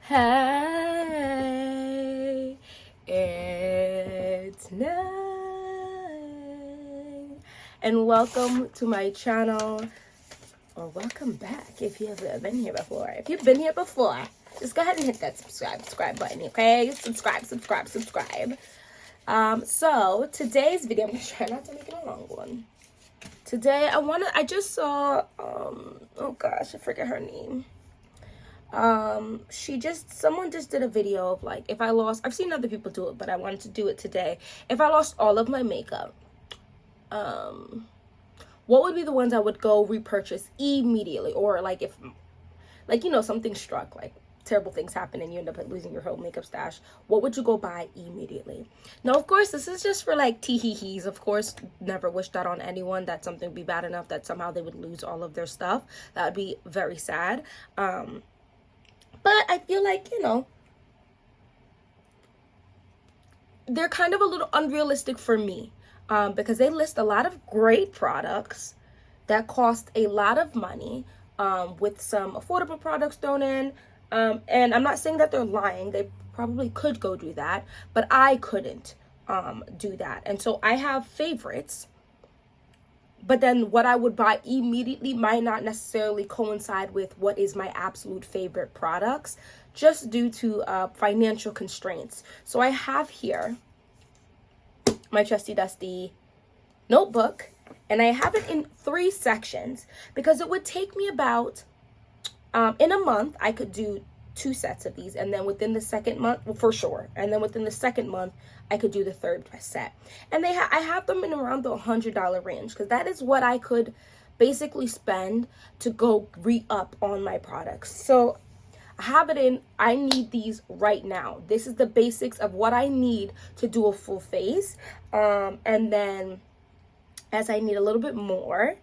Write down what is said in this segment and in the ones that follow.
Hey, it's Nine, and welcome to my channel, or welcome back if you have been here before. If you've been here before, just go ahead and hit that subscribe button, okay? Subscribe. So today's video, I'm gonna try not to make it a long one. Today, I just saw, oh gosh, I forget her name. Someone just did a video of like, if I lost, I've seen other people do it, but I wanted to do it today. If I lost all of my makeup, what would be the ones I would go repurchase immediately? Or like if, like, something struck, like terrible things happen and you end up losing your whole makeup stash, what would you go buy immediately? Now, of course, this is just for like tee-hee-hees. Of course, never wish that on anyone, that something would be bad enough that somehow they would lose all of their stuff. That would be very sad. But I feel like, they're kind of a little unrealistic for me, because they list a lot of great products that cost a lot of money, with some affordable products thrown in. And I'm not saying that they're lying. They probably could go do that, but I couldn't do that. And so I have favorites. But then what I would buy immediately might not necessarily coincide with what is my absolute favorite products, just due to financial constraints. So I have here my trusty dusty notebook, and I have it in 3 sections because it would take me about, in a month, I could do 2 sets of these, and then within the second month, well, for sure, and then within the second month I could do the 3rd set. And I have them in around the $100 range, because that is what I could basically spend to go re-up on my products. So I have it in, I need these right now. This is the basics of what I need to do a full face, and then as I need a little bit more,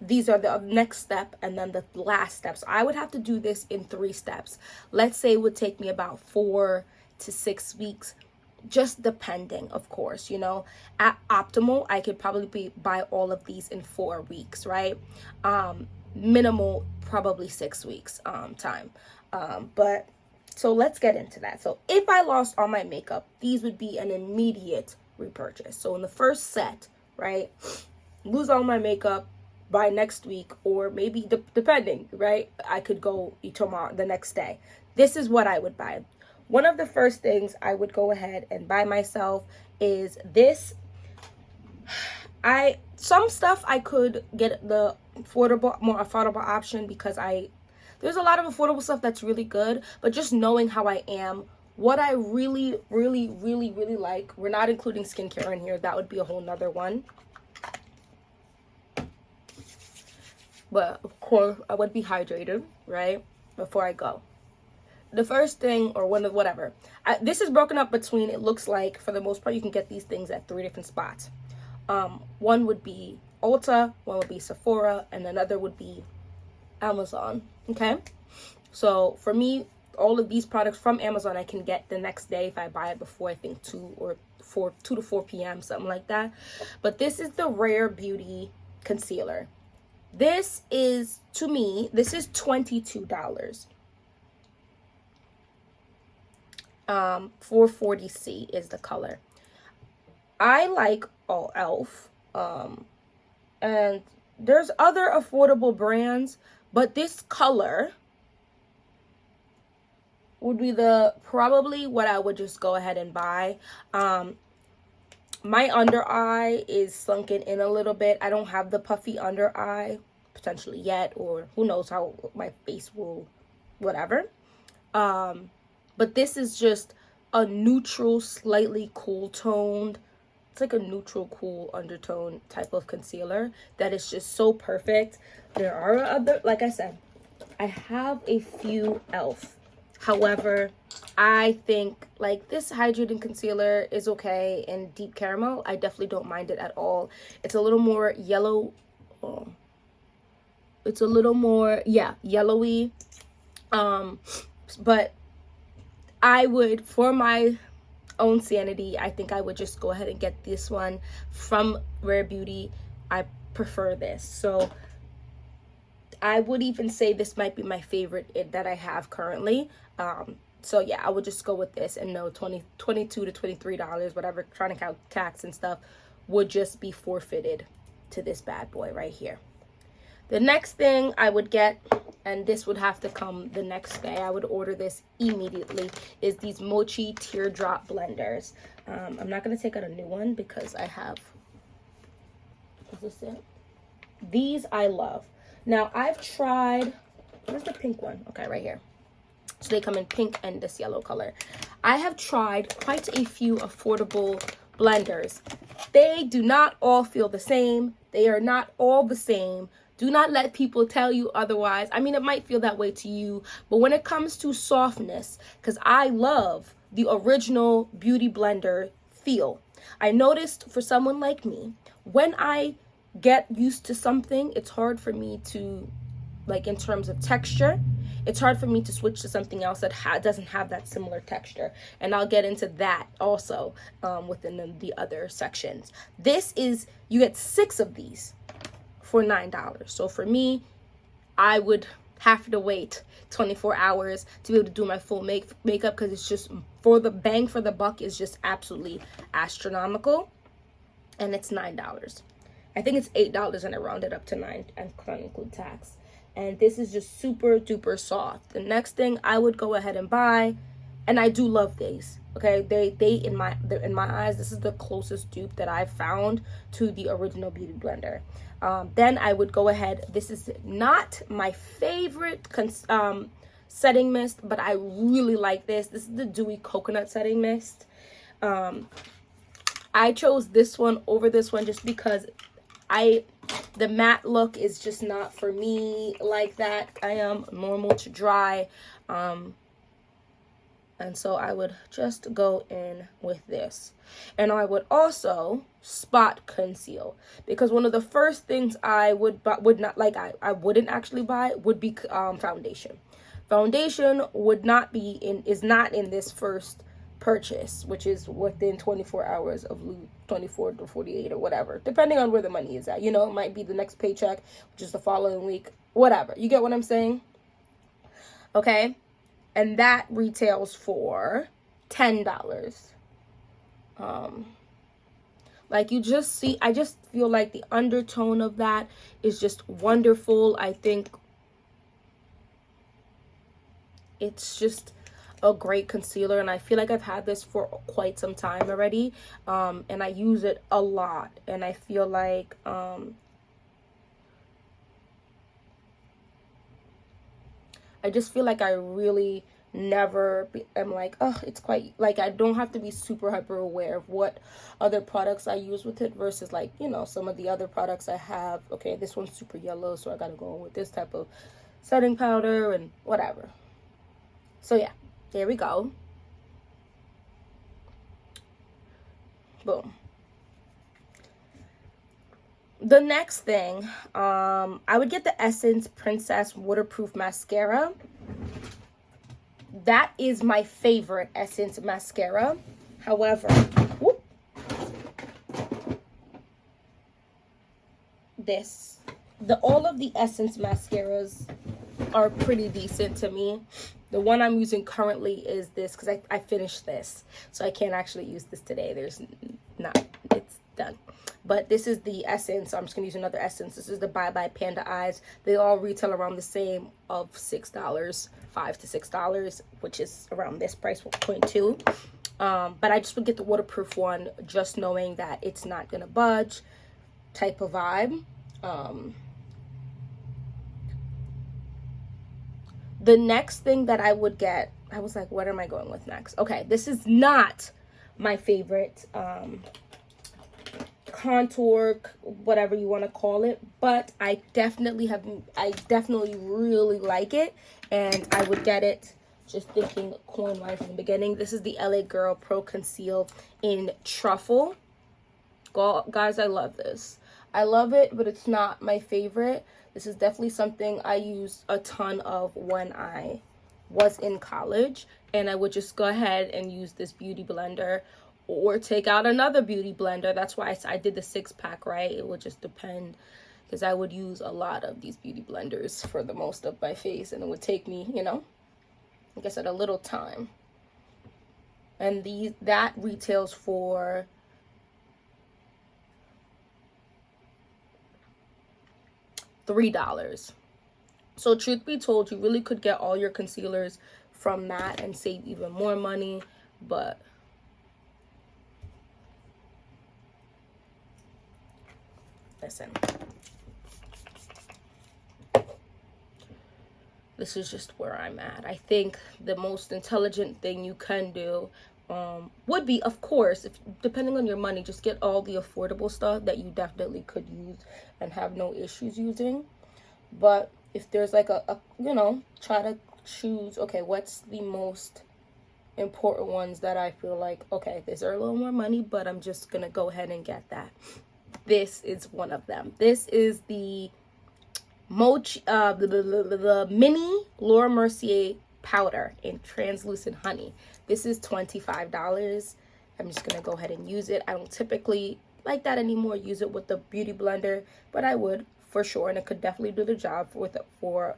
these are the next step, and then the last step. So I would have to do this in 3 steps. Let's say it would take me about 4 to 6 weeks, just depending, of course. At optimal, I could probably buy all of these in 4 weeks, right? Minimal, probably 6 weeks time. But so let's get into that. So if I lost all my makeup, these would be an immediate repurchase. So in the first set, right, lose all my makeup by next week, or maybe depending, right, I could go tomorrow, the next day. This is what I would buy. One of the first things I would go ahead and buy myself is this. Some stuff I could get the more affordable option, because there's a lot of affordable stuff that's really good, but just knowing how I am, what I really like, we're not including skincare in here, that would be a whole nother one. But of course, I would be hydrated, right, before I go. The first thing, or one of whatever, this is broken up between, it looks like, for the most part, you can get these things at 3 different spots. One would be Ulta, one would be Sephora, and another would be Amazon, okay? So for me, all of these products from Amazon I can get the next day if I buy it before, I think 2 to 4 p.m., something like that. But this is the Rare Beauty Concealer. This is, to me, this is $22. 440C is the color. I like all e.l.f. And there's other affordable brands, but this color would be probably what I would just go ahead and buy. My under eye is sunken in a little bit. I don't have the puffy under eye potentially yet, or who knows how my face will, whatever. But this is just a neutral, slightly cool toned, it's like a neutral cool undertone type of concealer that is just so perfect. There are other, like I said, I have a few e.l.f. However, I think like this hydrating concealer is okay in deep caramel. I definitely don't mind it at all. It's a little more yellow. It's a little more, yeah, yellowy. But I would, for my own sanity, I think I would just go ahead and get this one from Rare Beauty. I prefer this. So I would even say this might be my favorite that I have currently. So yeah, I would just go with this, and no, $22 to $23, whatever, trying to count tax and stuff, would just be forfeited to this bad boy right here. The next thing I would get, and this would have to come the next day, I would order this immediately, is these Mochi teardrop blenders. I'm not going to take out a new one because I have, is this it? These I love. Now I've tried, where's the pink one? Okay, right here. So they come in pink and this yellow color. I have tried quite a few affordable blenders. They do not all feel the same. They are not all the same. Do not let people tell you otherwise. I mean, it might feel that way to you, but when it comes to softness, because I love the original Beauty Blender feel. I noticed for someone like me, when I get used to something, it's hard for me to, like in terms of texture, it's hard for me to switch to something else that doesn't have that similar texture. And I'll get into that also within the other sections. This is, you get 6 of these for $9. So for me, I would have to wait 24 hours to be able to do my full makeup, because it's just, for the bang for the buck is just absolutely astronomical. And it's $9. I think it's $8 and I rounded up to $9 and can't include tax. And this is just super duper soft. The next thing I would go ahead and buy, and I do love these, okay, they in my eyes, this is the closest dupe that I've found to the original Beauty Blender. Then I would go ahead, this is not my favorite setting mist, but I really like this. This is the Dewy Coconut Setting Mist. I chose this one over this one just because the matte look is just not for me like that. I am normal to dry. And so I would just go in with this. And I would also spot conceal, because one of the first things I wouldn't actually buy would be foundation. Foundation is not in this first purchase, which is within 24 hours of 24 to 48 or whatever, depending on where the money is at. You know, it might be the next paycheck, which is the following week, whatever. You get what I'm saying? Okay. And that retails for $10. Like, you just see, I just feel like the undertone of that is just wonderful. I think it's just a great concealer, and I feel like I've had this for quite some time already, and I use it a lot, and I feel like I just feel like I really never am like, oh, it's quite, like, I don't have to be super hyper aware of what other products I use with it versus, like, you know, some of the other products I have. Okay, this one's super yellow, so I gotta go with this type of setting powder and whatever. So yeah, there we go. Boom. The next thing, I would get the Essence Princess Waterproof Mascara. That is my favorite Essence mascara. However, all of the Essence mascaras are pretty decent to me. The one I'm using currently is this, because I finished this, so I can't actually use this today. It's done. But this is the Essence. I'm just going to use another Essence. This is the Bye Bye Panda Eyes. They all retail around the same of $6, $5 to $6, which is around this price point too. But I just would get the waterproof one, just knowing that it's not going to budge type of vibe. The next thing that I would get, I was like, what am I going with next? Okay, this is not my favorite contour, whatever you want to call it, but I definitely really like it, and I would get it, just thinking coin wise in the beginning. This is the LA Girl Pro Conceal in Truffle. Guys, I love this. I love it, but it's not my favorite. This is definitely something I used a ton of when I was in college, and I would just go ahead and use this beauty blender or take out another beauty blender. That's why I did the 6-pack, right? It would just depend, because I would use a lot of these beauty blenders for the most of my face, and it would take me, you know, like I said, a little time. And that retails for $3. So truth be told, you really could get all your concealers from that and save even more money. But listen, this is just where I'm at. I think the most intelligent thing you can do would be, of course, if depending on your money, just get all the affordable stuff that you definitely could use and have no issues using. But if there's like a try to choose, okay, what's the most important ones that I feel like, okay, these are a little more money, but I'm just gonna go ahead and get that. This is one of them. This is the the mini Laura Mercier powder in translucent honey. This is $25. I'm just gonna go ahead and use it. I don't typically like that anymore, use it with the beauty blender, but I would for sure, and it could definitely do the job for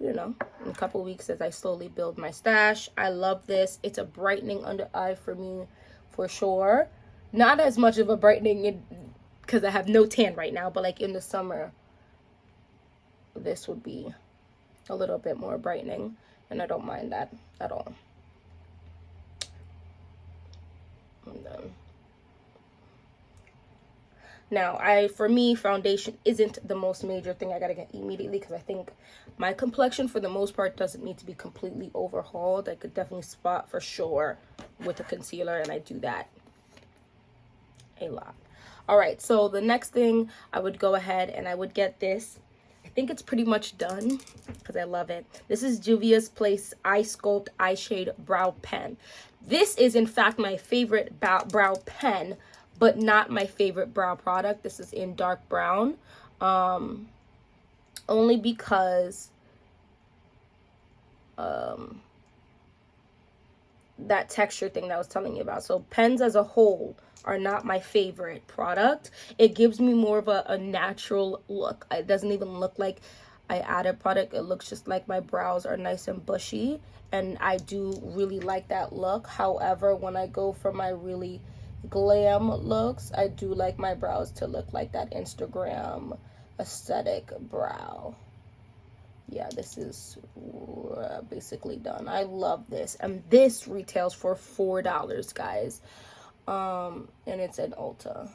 in a couple of weeks as I slowly build my stash. I love this. It's a brightening under eye for me for sure. Not as much of a brightening because I have no tan right now, but like in the summer, this would be a little bit more brightening, and I don't mind that at all. And then, now, for me, foundation isn't the most major thing I gotta get immediately because I think my complexion, for the most part, doesn't need to be completely overhauled. I could definitely spot for sure with a concealer, and I do that a lot. All right, so the next thing, I would go ahead and I would get this. I think it's pretty much done because I love it. This is Juvia's Place Eye Sculpt Eye Shade Brow Pen. This is, in fact, my favorite brow pen, but not my favorite brow product. This is in dark brown, only because that texture thing that I was telling you about. So pens as a whole are not my favorite product. It gives me more of a natural look. It doesn't even look like I added product. It looks just like my brows are nice and bushy, and I do really like that look. However, when I go for my really glam looks, I do like my brows to look like that Instagram aesthetic brow. Yeah, this is basically done. I love this, and this retails for $4, guys. And it's an Ulta.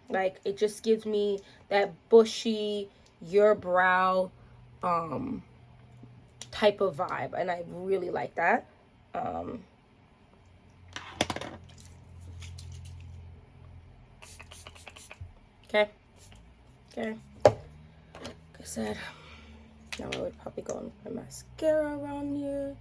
Like, it just gives me that bushy, your brow type of vibe, and I really like that. Okay, like I said, now I would probably go on with my mascara around here.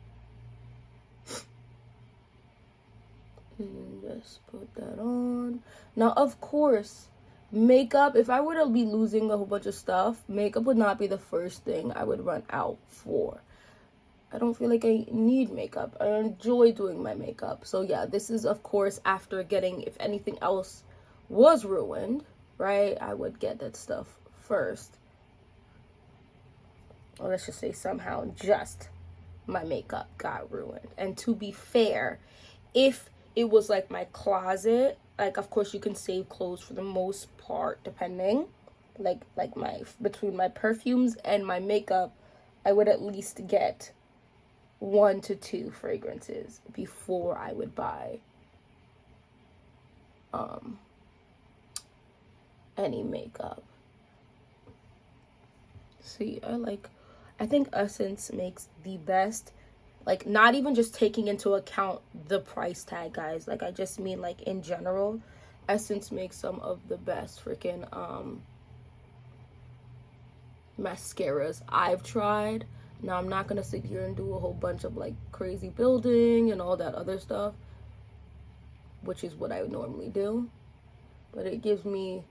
And just put that on. Now, of course, makeup, if I were to be losing a whole bunch of stuff, makeup would not be the first thing I would run out for. I don't feel like I need makeup. I enjoy doing my makeup. So yeah, this is, of course, after getting, if anything else was ruined, right, I would get that stuff first. Or let's just say somehow just my makeup got ruined. And to be fair, if it was like my closet, like, of course you can save clothes for the most part, depending, like my, between my perfumes and my makeup, I would at least get 1 to 2 fragrances before I would buy any makeup. See, I think Essence makes the best, like, not even just taking into account the price tag, guys. Like, I just mean, like, in general, Essence makes some of the best freaking mascaras I've tried. Now, I'm not gonna sit here and do a whole bunch of, like, crazy building and all that other stuff, which is what I would normally do, but it gives me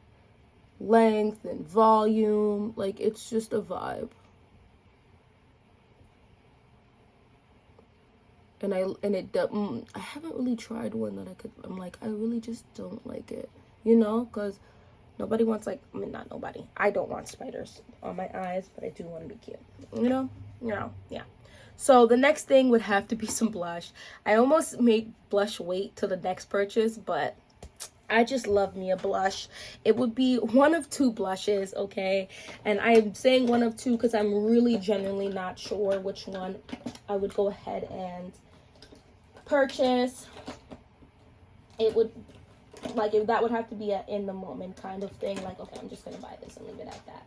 length and volume. Like, it's just a vibe. And I haven't really tried one that I'm like, I really just don't like it, because Nobody wants, like, I mean, not nobody. I don't want spiders on my eyes, but I do want to be cute. You know? Yeah. So the next thing would have to be some blush. I almost made blush wait till the next purchase, but I just love me a blush. It would be one of two blushes, okay? And I'm saying one of two because I'm really genuinely not sure which one I would go ahead and purchase. It would, like, that would have to be a in the moment kind of thing. Like, okay, I'm just gonna buy this and leave it at that.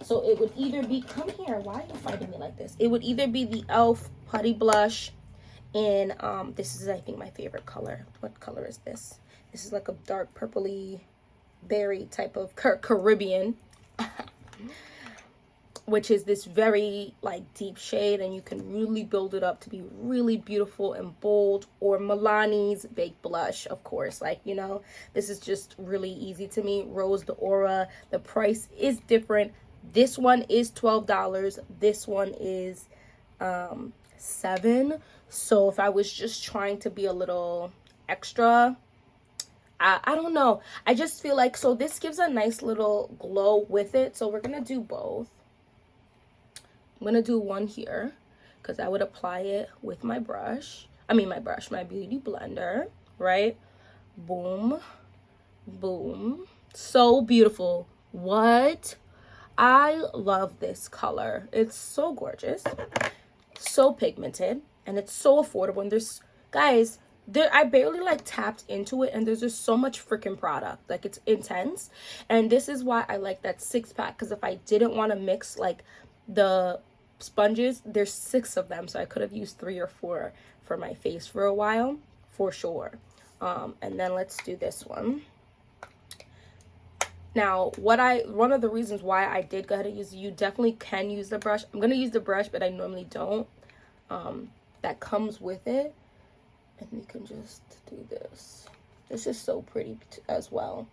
So it would either be, come here, why are you fighting me like this? It would either be the e.l.f. Putty Blush in, this is, I think, my favorite color. What color is this? This is like a dark purpley berry type of Caribbean, which is this very, like, deep shade, and you can really build it up to be really beautiful and bold. Or Milani's Baked Blush, of course. Like, you know, this is just really easy to me. Rose the Aura. The price is different. This one is $12. This one is $7. So if I was just trying to be a little extra, I don't know. I just feel like, so this gives a nice little glow with it. So we're going to do both. I'm going to do one here because I would apply it with my brush. My beauty blender, right? Boom, boom. So beautiful. What? I love this color. It's so gorgeous, so pigmented, and it's so affordable. And there's, guys, I barely like tapped into it, and there's just so much freaking product. Like, it's intense. And this is why I like that 6-pack, because if I didn't want to mix like the sponges, there's 6 of them, so I could have used 3 or 4 for my face for a while, for sure. And then let's do this one. Now, one of the reasons why I did go ahead and use, you definitely can use the brush. I'm going to use the brush, but I normally don't. That comes with it. And you can just do this. This is so pretty as well.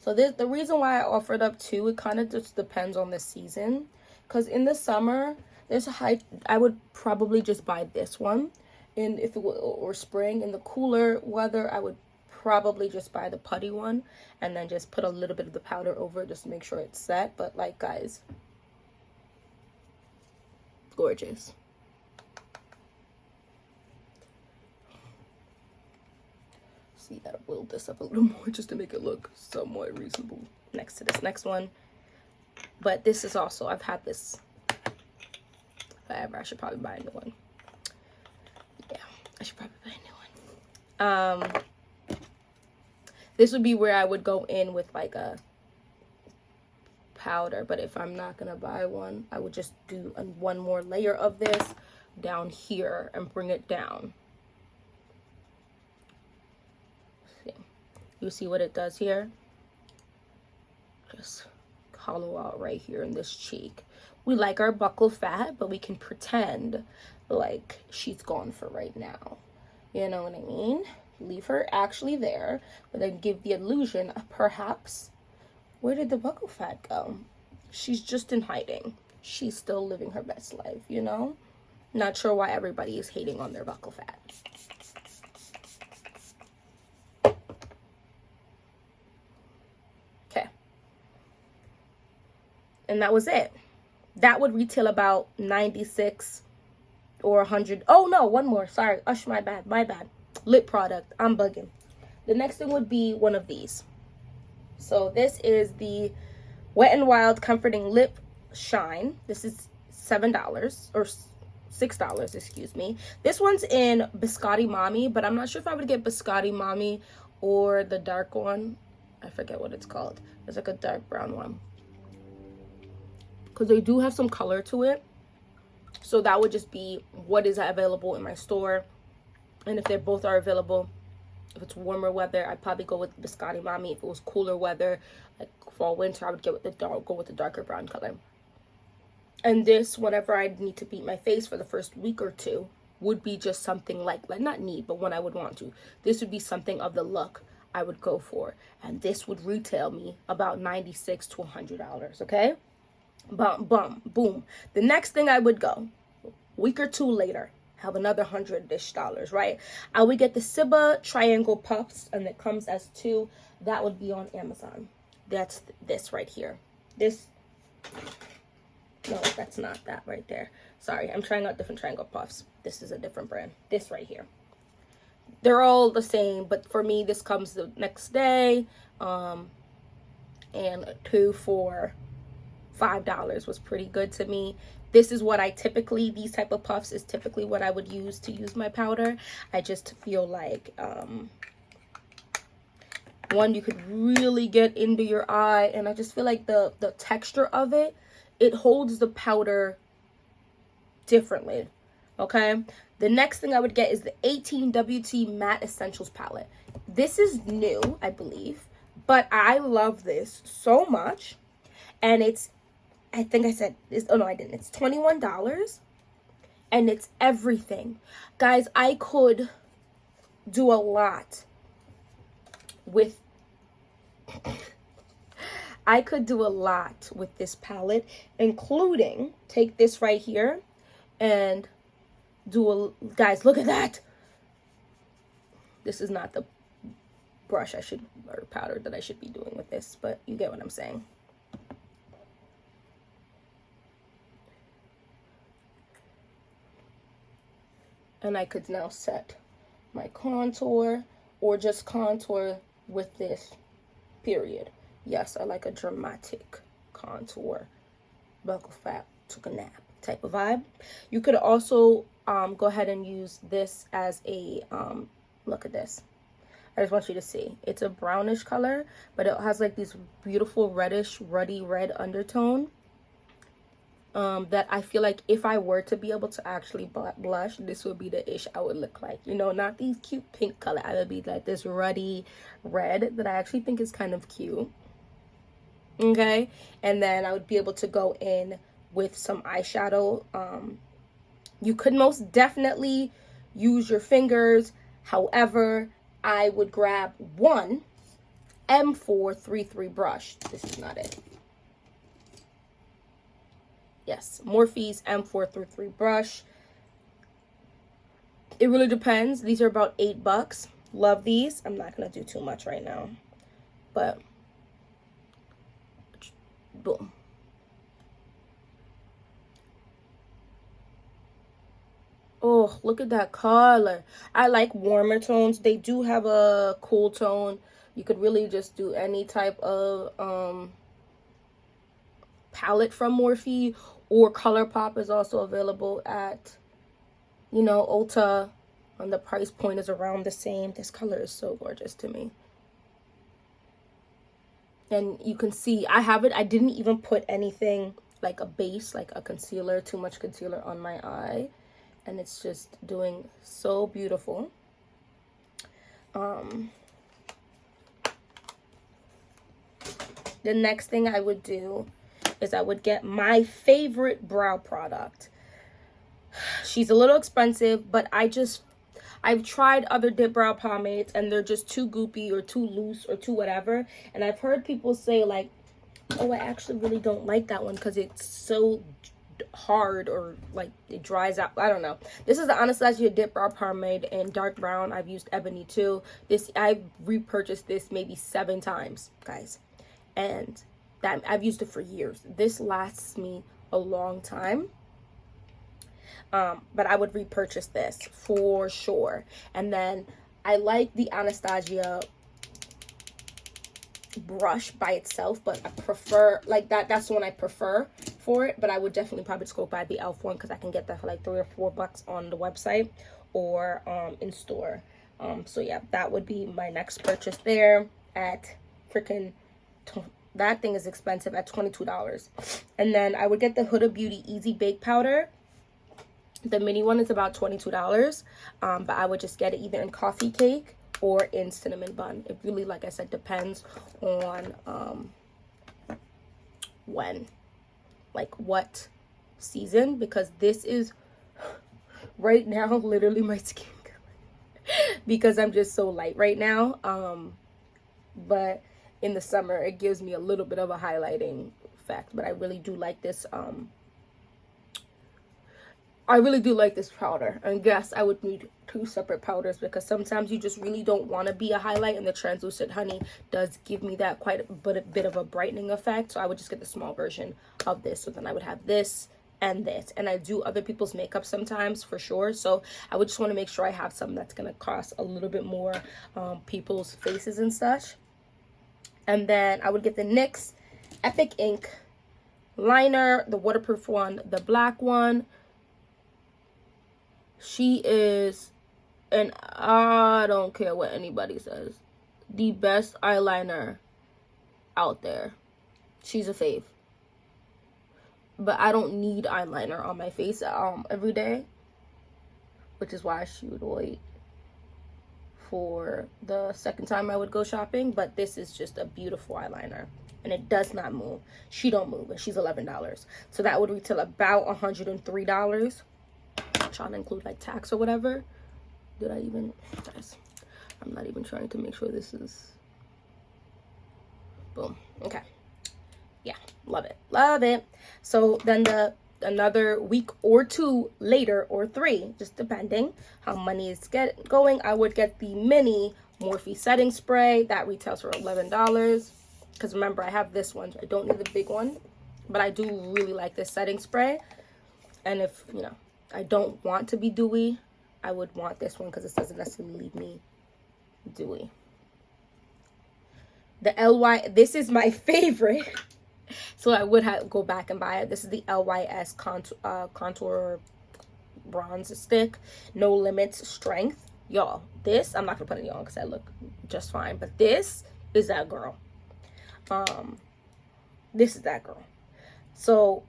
So the reason why I offered up 2, it kind of just depends on the season. Because in the summer, I would probably just buy this one. And if it were, or spring, in the cooler weather, I would probably just buy the putty one and then just put a little bit of the powder over it just to make sure it's set. But, like, guys, gorgeous. See, gotta build this up a little more just to make it look somewhat reasonable next to this next one. But this is also, I've had this forever. I should probably buy a new one. Yeah, I should probably buy a new one. This would be where I would go in with like a powder, but if I'm not gonna buy one, I would just do one more layer of this down here and bring it down. See, you see what it does here? Just hollow out right here in this cheek. We like our buccal fat, but we can pretend like she's gone for right now. You know what I mean? Leave her actually there, but then give the illusion of perhaps, where did the buccal fat go? She's just in hiding. She's still living her best life, you know? Not sure why everybody is hating on their buccal fat. Okay. And that was it. That would retail about 96 or 100. Oh no, one more. Sorry. Ush, my bad. Lip product. I'm bugging. The next thing would be one of these. So this is the Wet n Wild Comforting Lip Shine. This is $7 or $6, excuse me. This one's in Biscotti Mommy, but I'm not sure if I would get Biscotti Mommy or the dark one. I forget what it's called. It's like a dark brown one, because they do have some color to it. So that would just be what is available in my store. And if they both are available, if it's warmer weather, I'd probably go with Biscotti Mommy. If it was cooler weather, like fall, winter, I would go with the darker brown color. And this, whenever I need to beat my face for the first week or two, would be just something like not need, but when I would want to. This would be something of the look I would go for. And this would retail me about $96 to $100, okay? Boom. The next thing I would go, week or two later, have another $100-ish, right? I would get the Siba Triangle Puffs, and it comes as 2. That would be on Amazon. That's this right here. This, no, that's not that right there. Sorry, I'm trying out different triangle puffs. This is a different brand. This right here. They're all the same, but for me, this comes the next day. And 2 for $5 was pretty good to me. This is what I typically, these type of puffs is typically what I would use to use my powder. I just feel like, one, you could really get into your eye, and I just feel like the texture of it, it holds the powder differently. Okay, the next thing I would get is the 18WT Matte Essentials palette. This is new, I believe, but I love this so much. And it's, I think I said this, oh no I didn't, it's $21, and it's everything. Guys, I could do a lot with I could do a lot with this palette, including take this right here and do a, guys, look at that. This is not the brush I should, or powder that I should be doing with this, but you get what I'm saying. And I could now set my contour, or just contour with this, period. Yes, I like a dramatic contour, buckle fat, took a nap type of vibe. You could also go ahead and use this as a, look at this. I just want you to see. It's a brownish color, but it has like these beautiful reddish, ruddy red undertone. That I feel like if I were to be able to actually blush, this would be the ish I would look like. You know, not these cute pink color. I would be like this ruddy red that I actually think is kind of cute. Okay, and then I would be able to go in with some eyeshadow. You could most definitely use your fingers. However, I would grab one M433 brush. This is not it. Yes, Morphe's M433 brush. It really depends. These are about $8. Love these. I'm not going to do too much right now. But, boom. Oh, look at that color. I like warmer tones. They do have a cool tone. You could really just do any type of palette from Morphe, or ColourPop is also available at, you know, Ulta, and the price point is around the same. This color is so gorgeous to me. And you can see I didn't even put anything like a base, like a concealer, too much concealer on my eye, and it's just doing so beautiful. The next thing I would do is I would get my favorite brow product. She's a little expensive, but I've tried other dip brow pomades and they're just too goopy or too loose or too whatever. And I've heard people say like, oh, I actually really don't like that one because it's so hard, or like it dries out. I don't know. This is the Anastasia dip brow pomade in dark brown. I've used ebony too. I've repurchased this maybe 7 times, guys. And that I've used it for years. This lasts me a long time. But I would repurchase this for sure. And then I like the Anastasia brush by itself, but I prefer like that's the one I prefer for it. But I would definitely probably just go buy the e.l.f. one because I can get that for like $3 or $4 on the website or in store. So yeah, that would be my next purchase there at freaking that thing is expensive at $22. And then I would get the Huda Beauty Easy Bake Powder. The mini one is about $22. But I would just get it either in coffee cake or in cinnamon bun. It really, like I said, depends on when, like what season, because this is right now literally my skin color because I'm just so light right now. But in the summer it gives me a little bit of a highlighting effect. But I really do like this powder. And yes, I would need two separate powders because sometimes you just really don't want to be a highlight, and the translucent honey does give me that quite a bit of a brightening effect. So I would just get the small version of this. So then I would have this and this, and I do other people's makeup sometimes for sure, so I would just want to make sure I have some that's gonna cost a little bit more, people's faces and such. And then I would get the NYX Epic Ink liner, the waterproof one, the black one. She is, and I don't care what anybody says, the best eyeliner out there. She's a fave. But I don't need eyeliner on my face every day, which is why she would wait for the second time I would go shopping. But this is just a beautiful eyeliner, and it does not move. She don't move, and she's $11. So that would retail about $103. I'm trying to include like tax or whatever. Did I even, guys, I'm not even trying to make sure this is, boom, okay. Yeah, love it, love it. So then another week or two later, or three, just depending how money is going, I would get the mini Morphe setting spray that retails for $11. Because remember, I have this one. I don't need the big one, but I do really like this setting spray. And if, you know, I don't want to be dewy, I would want this one because it doesn't necessarily leave me dewy. The LY, this is my favorite. So I would go back and buy it. This is the LYS contour bronze stick, no limits strength. Y'all, this, I'm not gonna put it on because I look just fine, but this is that girl. This is that girl. So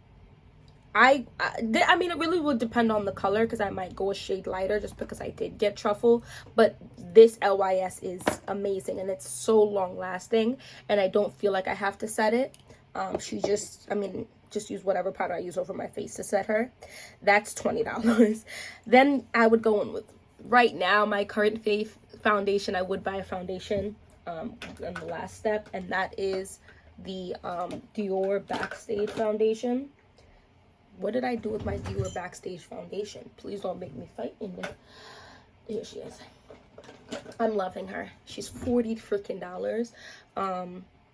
I mean, it really would depend on the color because I might go a shade lighter just because I did get truffle. But this LYS is amazing, and it's so long lasting, and I don't feel like I have to set it. She just, I mean, just use whatever powder I use over my face to set her. That's $20. Then I would go in with, right now, my current foundation. I would buy a foundation in the last step, and that is the Dior Backstage foundation. What did I do with my Dior Backstage foundation? Please don't make me fight in there. Here she is. I'm loving her. She's $40 freaking dollars.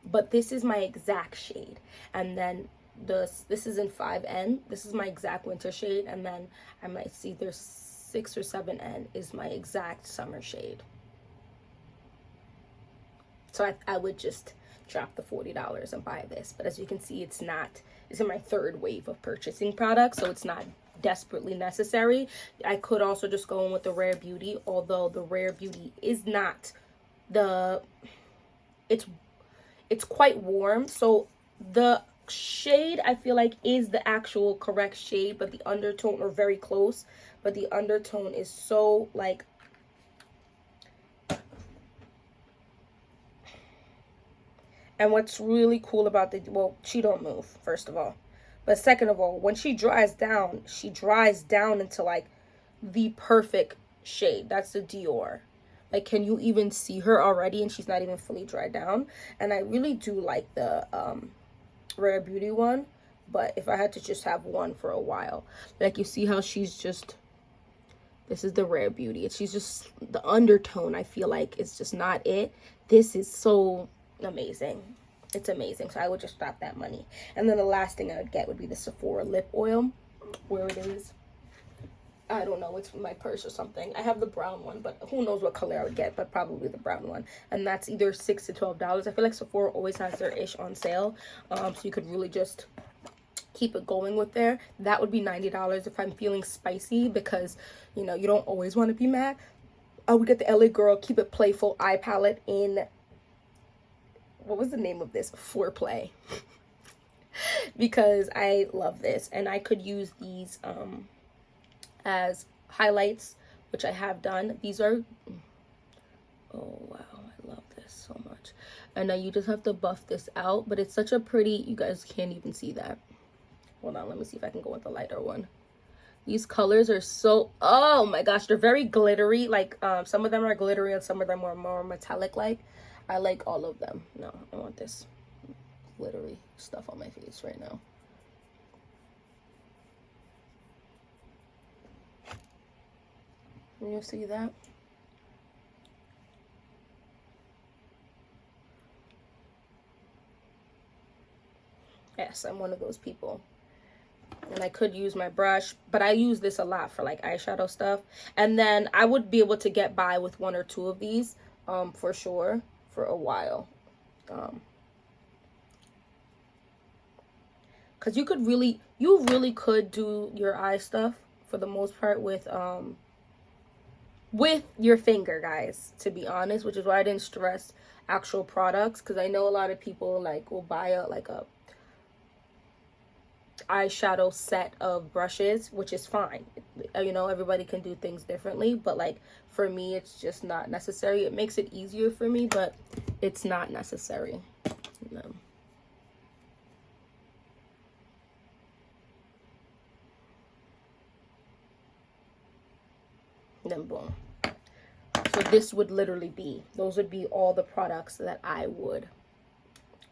But this is my exact shade. And then this is in 5N. This is my exact winter shade. And then I might see there's 6 or 7N is my exact summer shade. So I would just drop the $40 and buy this. But as you can see, it's in my third wave of purchasing products, so it's not desperately necessary. I could also just go in with the Rare Beauty, although the Rare Beauty is not it's quite warm, so the shade I feel like is the actual correct shade, but the undertone, or very close, but the undertone is so like, and what's really cool about well, she don't move, first of all, but second of all, when she dries down into like the perfect shade. That's the Dior. Like, can you even see her already? And she's not even fully dried down. And I really do like the Rare Beauty one. But if I had to just have one for a while, like, you see how she's just, this is the Rare Beauty. She's just, the undertone, I feel like, is just not it. This is so amazing. It's amazing. So I would just drop that money. And then the last thing I would get would be the Sephora lip oil. Where it is, I don't know, it's in my purse or something. I have the brown one, but who knows what color I would get, but probably the brown one. And that's either $6 to $12. I feel like Sephora always has their ish on sale. So you could really just keep it going with there. That would be $90 if I'm feeling spicy, because, you know, you don't always want to be mad. I would get the LA Girl Keep It Playful eye palette in, what was the name of this? Foreplay. Because I love this, and I could use these as highlights, which I have done. These are, oh wow, I love this so much. And now you just have to buff this out, but it's such a pretty, you guys can't even see that. Hold on, let me see if I can go with the lighter one. These colors are so, oh my gosh, they're very glittery. Like, some of them are glittery and some of them are more metallic like. I like all of them. No, I want this glittery stuff on my face right now. Can you see that? Yes, I'm one of those people. And I could use my brush, but I use this a lot for like eyeshadow stuff. And then I would be able to get by with 1 or 2 of these for sure for a while. Because you really could do your eye stuff for the most part with your finger, guys, to be honest, which is why I didn't stress actual products, because I know a lot of people like will buy a eyeshadow set of brushes, which is fine. You know, everybody can do things differently, but like for me it's just not necessary. It makes it easier for me, but it's not necessary. No. Then boom. So this would literally be, those would be all the products that I would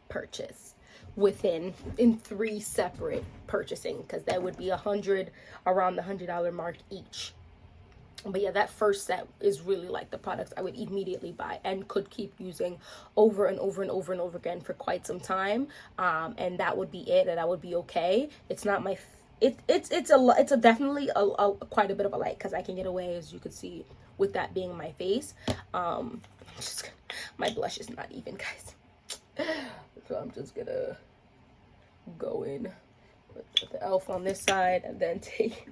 purchase in 3 separate purchasing, because that would be around the $100 mark each. But yeah, that first set is really like the products I would immediately buy and could keep using over and over and over and over again for quite some time, and that would be it, and I would be okay. It's not my it's definitely quite a bit of a light, because I can get away, as you could see, with that being my face. My blush is not even, guys. So I'm just gonna go in with the e.l.f. on this side and then take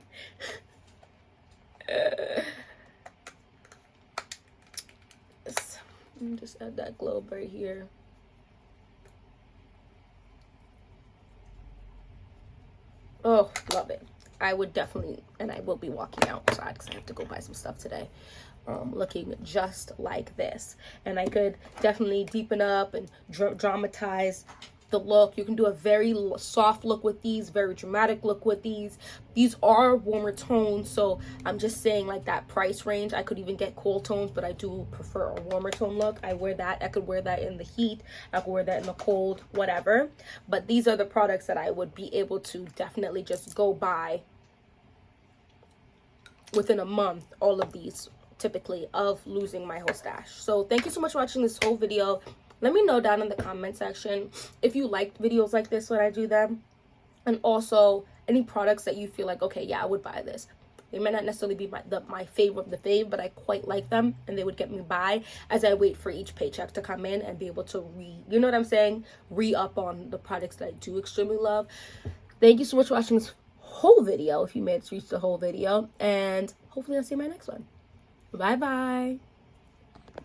this. And just add that globe right here. Oh, love it. I would definitely, and I will be walking outside because I have to go buy some stuff today, looking just like this. And I could definitely deepen up and dramatize the look. You can do a very soft look with these, very dramatic look with these. These are warmer tones, so I'm just saying, like, that price range, I could even get cool tones, but I do prefer a warmer tone look. I wear that. I could wear that in the heat. I could wear that in the cold, whatever. But these are the products that I would be able to definitely just go buy within a month, all of these, typically, of losing my whole stash. So thank you so much for watching this whole video. Let me know down in the comment section if you liked videos like this when I do them, and also any products that you feel like, okay, yeah, I would buy this. They might not necessarily be my favorite of the fave, but I quite like them, and they would get me by as I wait for each paycheck to come in and be able to you know what I'm saying, re-up on the products that I do extremely love. Thank you so much for watching this whole video, if you made it to reach the whole video, and hopefully I'll see you in my next one. Bye bye.